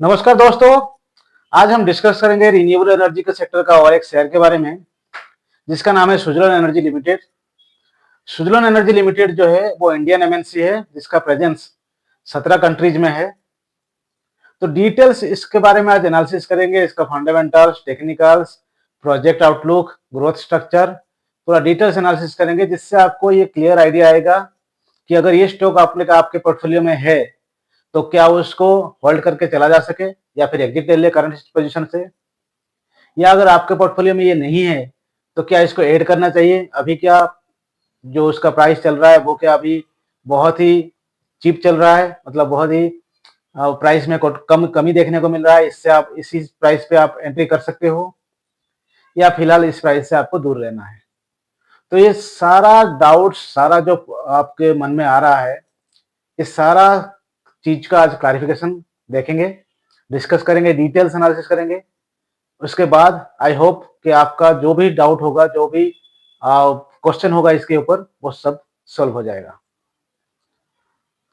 नमस्कार दोस्तों। आज हम डिस्कस करेंगे रिन्यूएबल एनर्जी के सेक्टर का और एक शेयर के बारे में जिसका नाम है Suzlon energy limited. Suzlon energy limited जो है वो इंडियन एमएनसी है जिसका प्रेजेंस 17 कंट्रीज में है। तो डिटेल्स इसके बारे में आज एनालिसिस करेंगे, इसका fundamentals, technicals, project outlook, growth structure, पूरा डिटेल्स एनालिसिस करेंगे जिससे आपको ये क्लियर आइडिया आएगा कि अगर ये स्टॉक आपके पोर्टफोलियो में है तो क्या उसको होल्ड करके चला जा सके या फिर एग्जिट ले ले करंट पोजीशन से, या अगर आपके पोर्टफोलियो में ये नहीं है तो क्या इसको ऐड करना चाहिए। अभी क्या जो उसका प्राइस चल रहा है वो क्या अभी बहुत ही चीप चल रहा है, मतलब बहुत ही प्राइस में कमी देखने को मिल रहा है, इससे आप इसी प्राइस पे आप एंट्री कर सकते हो या फिलहाल इस प्राइस से आपको दूर रहना है। तो ये सारा डाउट, सारा जो आपके मन में आ रहा है, इस सारा चीज का आज क्लैरिफिकेशन देखेंगे, डिस्कस करेंगे, डिटेल्स एनालिसिस करेंगे। उसके बाद आई होप कि आपका जो भी डाउट होगा, जो भी क्वेश्चन होगा इसके ऊपर, वो सब सॉल्व हो जाएगा।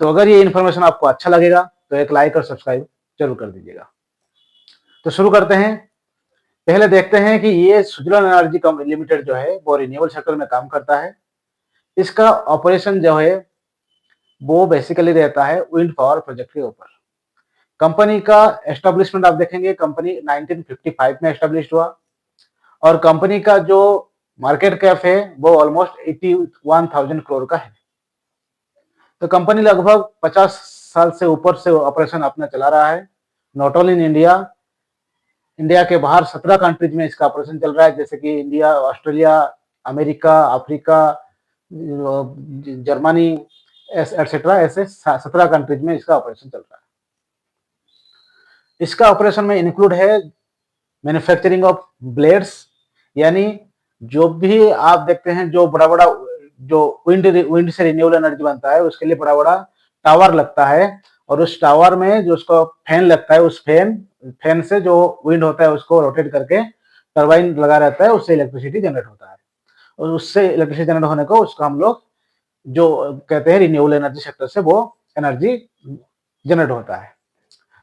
तो अगर ये इन्फॉर्मेशन आपको अच्छा लगेगा तो एक लाइक और सब्सक्राइब जरूर कर दीजिएगा। तो शुरू करते हैं। पहले देखते हैं कि ये सुजलोन एनर्जी लिमिटेड जो है वो रिन्यूएबल सेक्टर में काम करता है। इसका ऑपरेशन जो है वो बेसिकली रहता है विंड पावर प्रोजेक्ट के ऊपर। कंपनी का एस्टेब्लिशमेंट आप देखेंगे, कंपनी 1955 में एस्टेब्लिश हुआ और कंपनी का जो मार्केट कैप है वो ऑलमोस्ट 81,000 करोड़ का है। तो कंपनी लगभग 50 साल से ऊपर से ऑपरेशन अपना चला रहा है। Not only in India, India के बाहर 17 कंट्रीज में इसका ऑपरेशन चल रहा है, जैसे कि India, Australia, America, Africa, Germany etcetera, ऐसे 17 कंट्रीज में इसका ऑपरेशन चल रहा है। इसका ऑपरेशन में इंक्लूड है मैन्युफैक्चरिंग ऑफ ब्लेड्स, यानी जो भी आप देखते हैं जो बड़ा बड़ा जो विंड से रिन्यूएबल एनर्जी बनता है उसके लिए बड़ा बड़ा टावर लगता है, और उस टावर में जो उसका फैन लगता है, उस फैन से जो विंड होता है उसको रोटेट करके टरबाइन लगा रहता है, उससे इलेक्ट्रिसिटी जनरेट होता है। और उससे इलेक्ट्रिसिटी जनरेट होने को उसको हम लोग जो कहते हैं रिन्यूएबल एनर्जी सेक्टर से वो एनर्जी जनरेट होता है।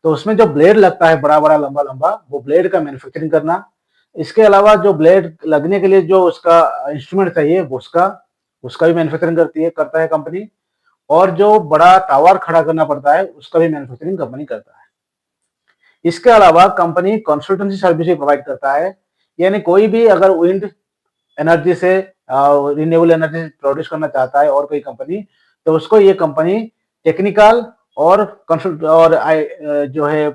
तो उसमें जो ब्लेड लगता है बड़ा बड़ा लंबा लंबा, वो ब्लेड का मैन्युफैक्चरिंग करना। इसके अलावा जो ब्लेड लगने के लिए जो उसका इंस्ट्रूमेंट चाहिए उसका भी मैन्युफैक्चरिंग करता है कंपनी। और जो बड़ा टावर खड़ा करना पड़ता है उसका भी मैन्युफैक्चरिंग कंपनी करता है। इसके अलावा कंपनी कंसल्टेंसी सर्विस भी प्रोवाइड करता है, यानी कोई भी अगर विंड एनर्जी से रिन्यूएबल एनर्जी प्रोड्यूस करना चाहता है और कोई कंपनी, तो उसको ये कंपनी टेक्निकल और कंसल्ट और जो है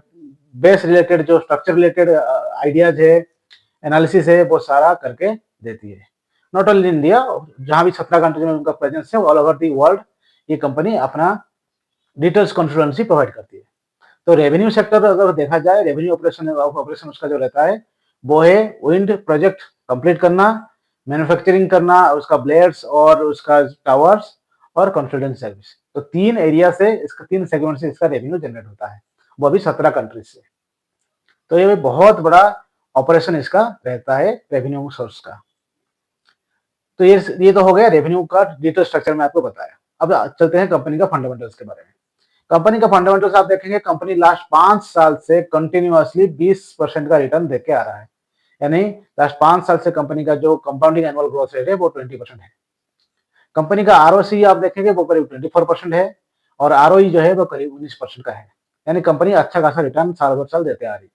बेस रिलेटेड, जो स्ट्रक्चर रिलेटेड आइडियाज है, एनालिसिस है, वो सारा करके देती है। नॉट ओनली इंडिया, जहां भी 17 कंट्रीज में उनका प्रेजेंस है, ऑल ओवर दी वर्ल्ड ये कंपनी अपना डिटेल्स कंसल्टेंसी प्रोवाइड करती है। तो रेवेन्यू सेक्टर अगर देखा जाए, रेवेन्यू ऑपरेशन उसका जो रहता है वो है विंड प्रोजेक्ट कंप्लीट करना, मैन्युफैक्चरिंग करना, उसका ब्लेड्स और उसका टावर्स और कंसल्टेंसी सर्विस। तो 3 एरिया से इसका, 3 सेगमेंट से इसका रेवेन्यू जनरेट होता है, वो भी 17 कंट्रीज से। तो ये बहुत बड़ा ऑपरेशन इसका रहता है रेवेन्यू सोर्स का। तो ये तो हो गया रेवेन्यू का डिटेल स्ट्रक्चर में आपको बताया। अब चलते हैं कंपनी का फंडामेंटल्स के बारे में। कंपनी का फंडामेंटल्स आप देखेंगे, कंपनी लास्ट 5 साल से कंटिन्यूअसली 20% का रिटर्न देके आ रहा है, यानी लास्ट 5 साल से कंपनी का जो कंपाउंडिंग एनुअल ग्रोथ रेट है वो 20% है। कंपनी का आरओसी आप देखेंगे वो करीब 24% है और आरओई जो है वो करीब 19% का है, यानी कंपनी अच्छा खासा रिटर्न साल भर साल देते आ रही है।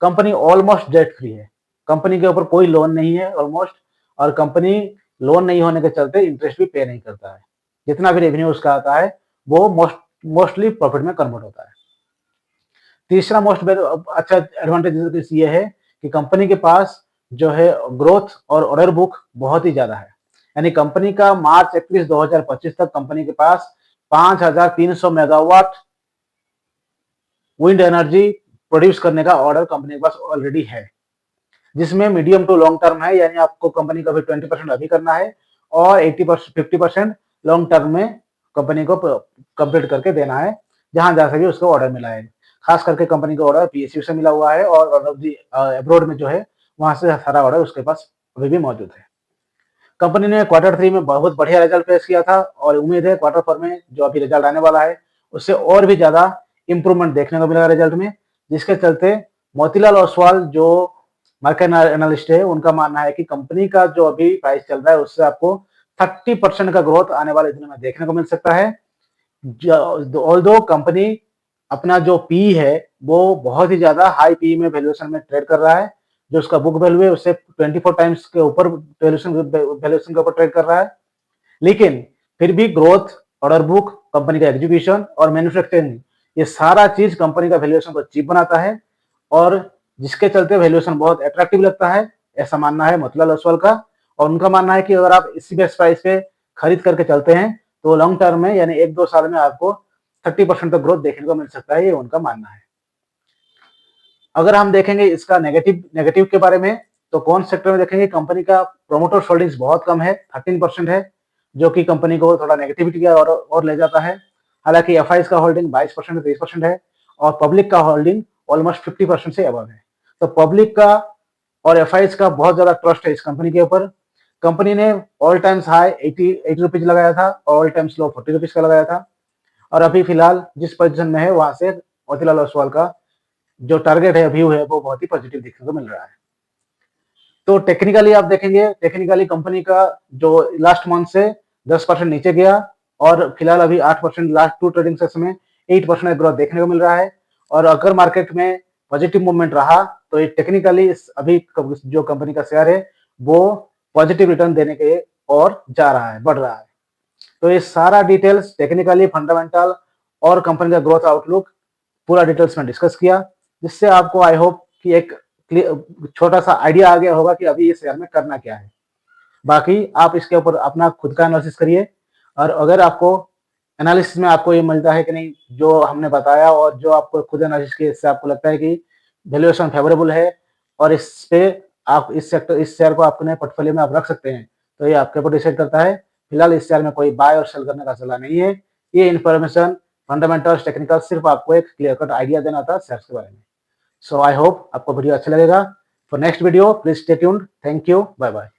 कंपनी ऑलमोस्ट डेट फ्री है, कंपनी के ऊपर कोई लोन नहीं है ऑलमोस्ट, और कंपनी लोन नहीं होने के चलते इंटरेस्ट भी पे नहीं करता है। जितना भी रेवेन्यू उसका आता है वो मोस्टली प्रॉफिट में कन्वर्ट होता है। तीसरा मोस्ट अच्छा एडवांटेज ये है कि कंपनी के पास जो है ग्रोथ और ऑर्डर बुक बहुत ही ज्यादा है, यानी कंपनी का मार्च 31 2025 तक कंपनी के पास 5,300 मेगावाट विंड एनर्जी प्रोड्यूस करने का ऑर्डर कंपनी के पास ऑलरेडी है, जिसमें मीडियम टू लॉन्ग टर्म है, यानी आपको कंपनी का भी 20% अभी करना है और 50% लॉन्ग टर्म में कंपनी को कंप्लीट करके देना है, जहां जा सके उसको ऑर्डर मिला है। खास करके कंपनी का ऑर्डर पीएसयू से मिला हुआ है और अब्रोड में जो है वहां से सारा ऑर्डर उसके पास अभी भी मौजूद है। कंपनी ने Q3 में बहुत बढ़िया रिजल्ट पेश किया था और उम्मीद है Q4 में जो अभी रिजल्ट आने वाला है उससे और भी ज्यादा इंप्रूवमेंट देखने को मिलेगा रिजल्ट में, जिसके चलते मोतीलाल ओसवाल जो मार्केट एनालिस्ट है, उनका मानना है कि कंपनी का जो अभी प्राइस चल रहा है उससे आपको 30% का ग्रोथ आने वाले दिनों में देखने को मिल सकता है। ऑल्दो कंपनी अपना जो पी है वो बहुत ही ज्यादा हाई पी में वैल्यूएशन में ट्रेड कर रहा है, जो उसका बुक वैल्यू है उससे 24 टाइम्स के ऊपर वैल्यूएशन के ऊपर ट्रेड कर रहा है। लेकिन फिर भी ग्रोथ, ऑर्डर बुक, कंपनी का एग्जीक्यूशन और मैन्युफैक्चरिंग, ये सारा चीज कंपनी का वैल्यूएशन को चीप बनाता है और जिसके चलते वैल्यूएशन बहुत अट्रैक्टिव लगता है, ऐसा मानना है मोतीलाल ओसवाल का। और उनका मानना है कि अगर आप इसी बेस्ट प्राइस पे खरीद करके चलते हैं तो लॉन्ग टर्म में यानी 1-2 साल में आपको 30% तक ग्रोथ देखने को मिल सकता है, ये उनका मानना है। अगर हम देखेंगे इसका नेगेटिव के बारे में, तो कौन सेक्टर में देखेंगे, कंपनी का प्रोमोटर होल्डिंग्स बहुत कम है, 13% है, जो कि कंपनी को थोड़ा नेगेटिविटी की और ले जाता है। हालांकि एफआईज का होल्डिंग 22% 23% है और पब्लिक का होल्डिंग ऑलमोस्ट 50% से अबव है। तो पब्लिक का और एफआईज का बहुत ज्यादा ट्रस्ट है इस कंपनी के ऊपर। कंपनी ने ऑल टाइम्स हाई 80 रुपीज लगाया था और ऑल टाइम्स लो 40 रुपीज का लगाया था और अभी फिलहाल जिस पोजीशन में है वहां से मोतीलाल ओसवाल का जो टारगेट है, व्यू है, वो बहुत ही पॉजिटिव देखने को मिल रहा है। तो टेक्निकली आप देखेंगे, टेक्निकली कंपनी का जो लास्ट मंथ से 10% नीचे गया और फिलहाल अभी 8% लास्ट 2 ट्रेडिंग सेशन में 8% ग्रोथ देखने को मिल रहा है। और अगर मार्केट में पॉजिटिव मूवमेंट रहा तो ये टेक्निकली अभी जो कंपनी का शेयर है वो पॉजिटिव रिटर्न देने के और जा रहा है, बढ़ रहा है। तो ये सारा डिटेल्स टेक्निकली, फंडामेंटल और कंपनी का ग्रोथ आउटलुक पूरा डिटेल्स में डिस्कस किया, जिससे आपको आई होप कि एक छोटा सा आइडिया आ गया होगा कि अभी इस शेयर में करना क्या है। बाकी आप इसके ऊपर अपना खुद का एनालिसिस करिए और अगर आपको एनालिसिस में आपको ये मिलता है कि नहीं जो हमने बताया और जो आपको खुद एनालिसिस किए, इससे आपको लगता है कि वैल्यूएशन फेवरेबल है और इस पे आप इस शेयर को अपने पोर्टफोलियो में आप रख सकते हैं, तो ये आपके ऊपर डिसाइड करता है। फिलहाल इस शेयर में कोई बाय और सेल करने का सलाह नहीं है। ये इन्फॉर्मेशन, फंडामेंटल्स, टेक्निकल सिर्फ आपको एक क्लियर कट आइडिया देना था शेयर के बारे में। सो आई होप आपको वीडियो अच्छा लगेगा। For next video please stay tuned. Thank you, bye bye.